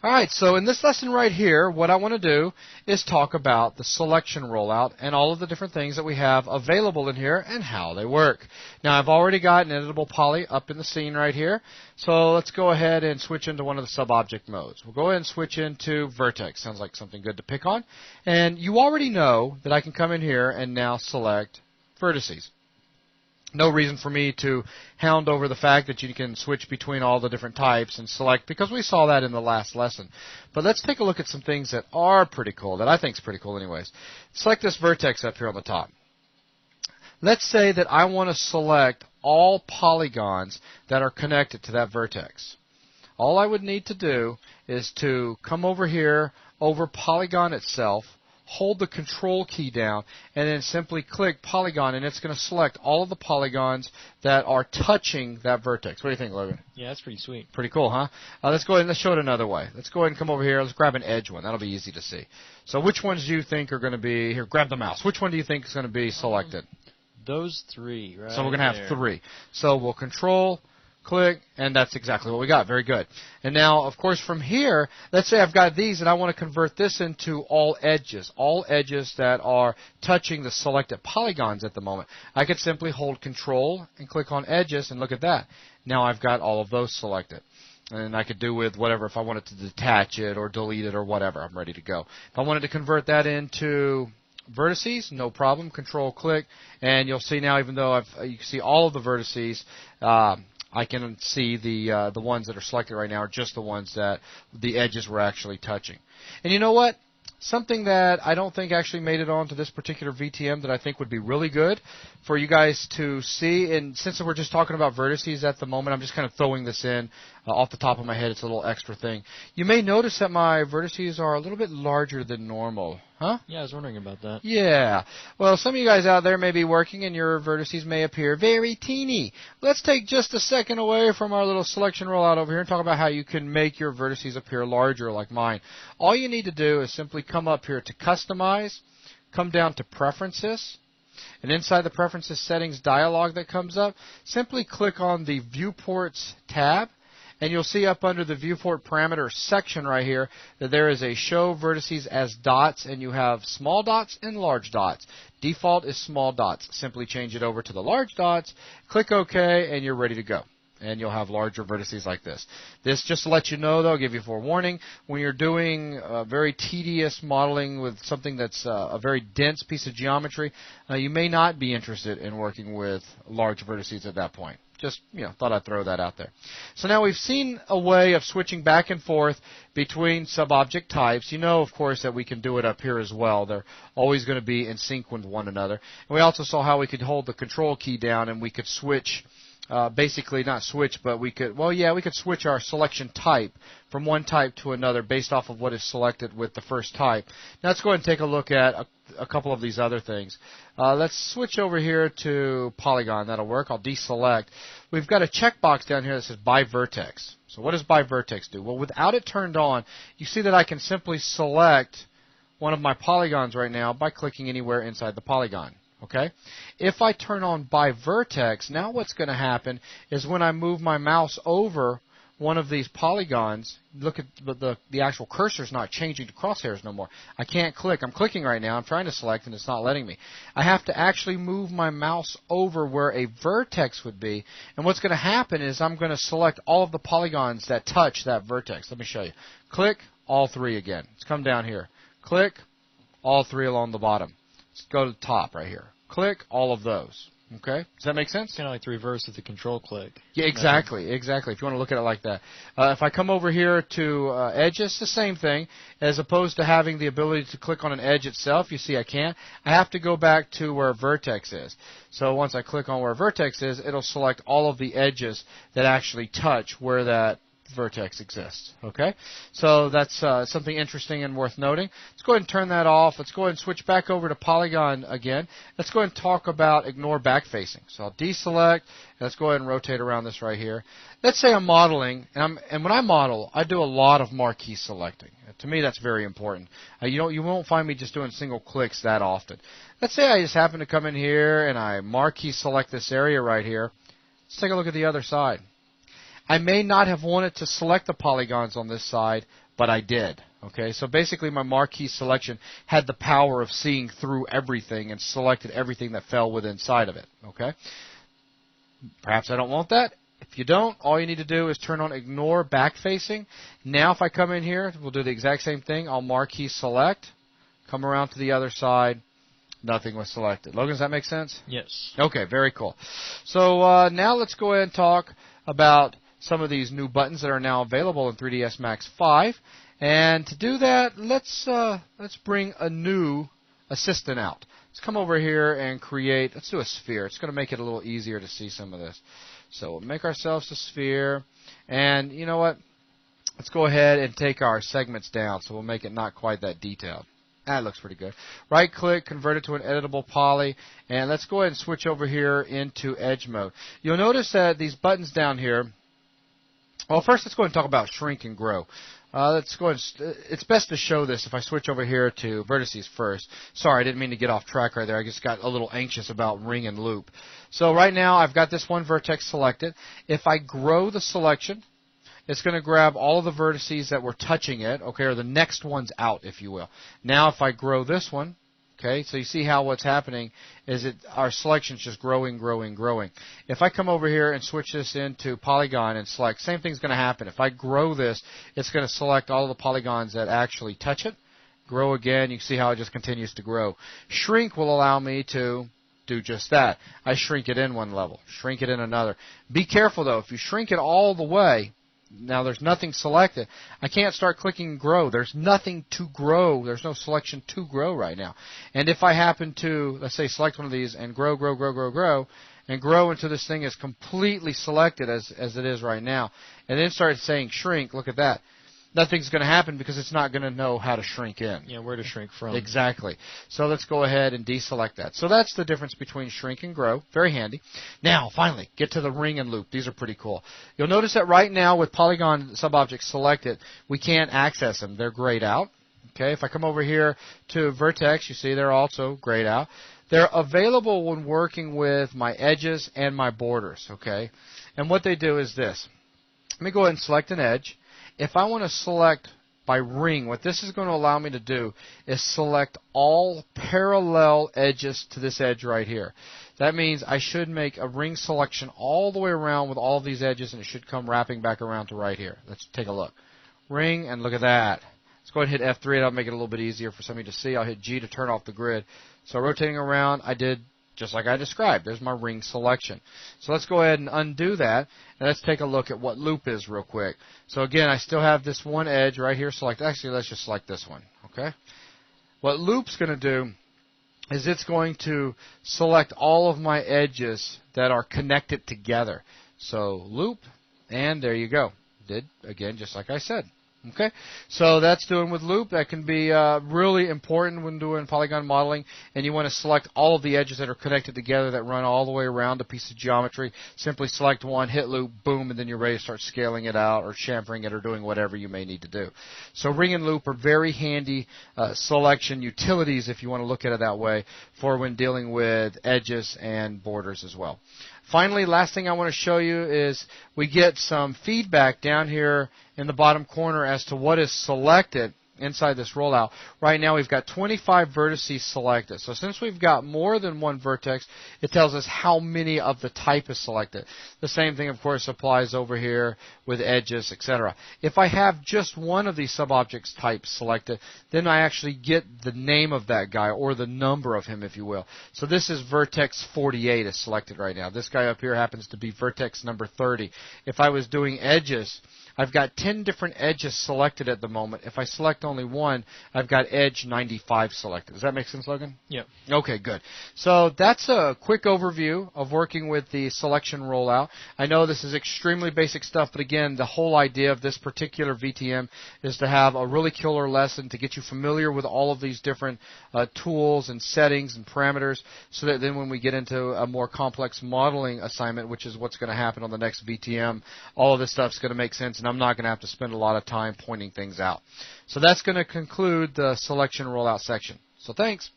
All right, so in this lesson right here, what I want to do is talk about the selection rollout and all of the different things that we have available in here and how they work. Now, I've already got an editable poly up in the scene right here, so let's go ahead and switch into one of the sub-object modes. We'll go ahead and switch into vertex. Sounds like something good to pick on. And you already know that I can come in here and now select vertices. No reason for me to hound over the fact that you can switch between all the different types and select, because we saw that in the last lesson. But let's take a look at some things that are pretty cool, that I think is pretty cool anyways. Select this vertex up here on the top. Let's say that I want to select all polygons that are connected to that vertex. All I would need to do is to come over here, over polygon itself, hold the control key down, and then simply click polygon, and it's going to select all of the polygons that are touching that vertex. What do you think, Logan? Yeah, that's pretty sweet. Pretty cool, huh? Let's go ahead and let's show it another way. Let's go ahead and come over here. Let's grab an edge one. That'll be easy to see. So which ones do you think are going to be, here, grab the mouse. Which one do you think is going to be selected? Those three, right? So we're going to have three. So we'll control, click, and that's exactly what we got. Very good. And now, of course, from here, let's say I've got these and I want to convert this into all edges that are touching the selected polygons at the moment. I could simply hold control and click on edges, and look at that. Now I've got all of those selected. And I could do with whatever, if I wanted to detach it or delete it or whatever, I'm ready to go. If I wanted to convert that into vertices, no problem. Control click, and you'll see now, even though you can see all of the vertices, I can see the ones that are selected right now are just the ones that the edges were actually touching. And you know what? Something that I don't think actually made it onto this particular VTM that I think would be really good for you guys to see, and since we're just talking about vertices at the moment, I'm just kind of throwing this in off the top of my head. It's a little extra thing. You may notice that my vertices are a little bit larger than normal. Huh? Yeah, I was wondering about that. Yeah. Well, some of you guys out there may be working and your vertices may appear very teeny. Let's take just a second away from our little selection rollout over here and talk about how you can make your vertices appear larger like mine. All you need to do is simply come up here to Customize, come down to Preferences, and inside the Preferences settings dialog that comes up, simply click on the Viewports tab. And you'll see up under the viewport parameter section right here that there is a show vertices as dots, and you have small dots and large dots. Default is small dots. Simply change it over to the large dots, click OK, and you're ready to go. And you'll have larger vertices like this. This, just to let you know, though, give you forewarning, when you're doing very tedious modeling with something that's a very dense piece of geometry, you may not be interested in working with large vertices at that point. Just, thought I'd throw that out there. So now we've seen a way of switching back and forth between sub-object types. You know, of course, that we can do it up here as well. They're always going to be in sync with one another. And we also saw how we could hold the control key down and we could switch, basically not switch, but we could, we could switch our selection type from one type to another based off of what is selected with the first type. Now let's go ahead and take a look at a couple of these other things. Let's switch over here to Polygon. That'll work. I'll deselect. We've got a checkbox down here that says By Vertex. So what does By Vertex do? Well, without it turned on, you see that I can simply select one of my polygons right now by clicking anywhere inside the polygon. Okay? If I turn on By Vertex, now what's going to happen is when I move my mouse over one of these polygons, look at the actual cursor's not changing to crosshairs no more. I can't click. I'm clicking right now. I'm trying to select, and it's not letting me. I have to actually move my mouse over where a vertex would be, and what's going to happen is I'm going to select all of the polygons that touch that vertex. Let me show you. Click, all three again. Let's come down here. Click, all three along the bottom. Let's go to the top right here. Click, all of those. Okay? Does that make sense? Kind of like the reverse of the control click. Yeah, exactly. Exactly. If you want to look at it like that. If I come over here to edges, it's the same thing. As opposed to having the ability to click on an edge itself, you see I can't. I have to go back to where vertex is. So once I click on where vertex is, it'll select all of the edges that actually touch where that vertex exists. Okay? So that's something interesting and worth noting. Let's go ahead and turn that off. Let's go ahead and switch back over to Polygon again. Let's go ahead and talk about ignore backfacing. So I'll deselect. Let's go ahead and rotate around this right here. Let's say I'm modeling, and when I model, I do a lot of marquee selecting. To me, that's very important. You won't find me just doing single clicks that often. Let's say I just happen to come in here and I marquee select this area right here. Let's take a look at the other side. I may not have wanted to select the polygons on this side, but I did. Okay, so basically my marquee selection had the power of seeing through everything and selected everything that fell within inside of it. Okay, perhaps I don't want that. If you don't, all you need to do is turn on ignore backfacing. Now if I come in here, we'll do the exact same thing. I'll marquee select, come around to the other side. Nothing was selected. Logan, does that make sense? Yes. Okay, very cool. So now let's go ahead and talk about some of these new buttons that are now available in 3ds Max 5. And to do that, let's bring a new assistant out. Let's come over here and create, let's do a sphere. It's going to make it a little easier to see some of this. So we'll make ourselves a sphere. And you know what? Let's go ahead and take our segments down. So we'll make it not quite that detailed. That looks pretty good. Right click, convert it to an editable poly, and let's go ahead and switch over here into edge mode. You'll notice that these buttons down here, well, first let's go ahead and talk about shrink and grow. Let's go ahead and, it's best to show this if I switch over here to vertices first. Sorry, I didn't mean to get off track right there. I just got a little anxious about ring and loop. So right now I've got this one vertex selected. If I grow the selection, it's going to grab all of the vertices that were touching it, okay, or the next ones out, if you will. Now if I grow this one, okay, so you see how what's happening is our selection's just growing, growing, growing. If I come over here and switch this into polygon and select, same thing's going to happen. If I grow this, it's going to select all of the polygons that actually touch it. Grow again, you can see how it just continues to grow. Shrink will allow me to do just that. I shrink it in one level, shrink it in another. Be careful though, if you shrink it all the way, now there's nothing selected. I can't start clicking grow. There's nothing to grow. There's no selection to grow right now. And if I happen to, let's say, select one of these and grow, grow, grow, grow, grow, and grow until this thing is completely selected as it is right now, and then start saying shrink, look at that. Nothing's going to happen because it's not going to know how to shrink in. Yeah, where to shrink from. Exactly. So let's go ahead and deselect that. So that's the difference between shrink and grow. Very handy. Now, finally, get to the ring and loop. These are pretty cool. You'll notice that right now with polygon subobjects selected, we can't access them. They're grayed out. Okay, if I come over here to vertex, you see they're also grayed out. They're available when working with my edges and my borders. Okay, and what they do is this. Let me go ahead and select an edge. If I want to select by ring, what this is going to allow me to do is select all parallel edges to this edge right here. That means I should make a ring selection all the way around with all of these edges, and it should come wrapping back around to right here. Let's take a look. Ring, and look at that. Let's go ahead and hit F3. That'll make it a little bit easier for somebody to see. I'll hit G to turn off the grid. So rotating around, I did just like I described. There's my ring selection. So let's go ahead and undo that, and let's take a look at what loop is real quick. So again, I still have this one edge right here selected. Actually, let's just select this one. Okay. What loop's going to do is it's going to select all of my edges that are connected together. So loop, and there you go. Did, again, just like I said. Okay, so that's doing with loop. That can be really important when doing polygon modeling, and you want to select all of the edges that are connected together that run all the way around a piece of geometry. Simply select one, hit loop, boom, and then you're ready to start scaling it out or chamfering it or doing whatever you may need to do. So ring and loop are very handy selection utilities, if you want to look at it that way, for when dealing with edges and borders as well. Finally, last thing I want to show you is we get some feedback down here in the bottom corner as to what is selected inside this rollout. Right now we've got 25 vertices selected. So since we've got more than one vertex, it tells us how many of the type is selected. The same thing, of course, applies over here with edges, etc. If I have just one of these subobjects types selected, then I actually get the name of that guy, or the number of him, if you will. So this is vertex 48 is selected right now. This guy up here happens to be vertex number 30. If I was doing edges, I've got 10 different edges selected at the moment. If I select only one, I've got edge 95 selected. Does that make sense, Logan? Yeah. Okay, good. So that's a quick overview of working with the selection rollout. I know this is extremely basic stuff, but again, the whole idea of this particular VTM is to have a really killer lesson to get you familiar with all of these different tools and settings and parameters, so that then when we get into a more complex modeling assignment, which is what's going to happen on the next VTM, all of this stuff's going to make sense, and I'm not going to have to spend a lot of time pointing things out. So that's going to conclude the selection rollout section. So thanks.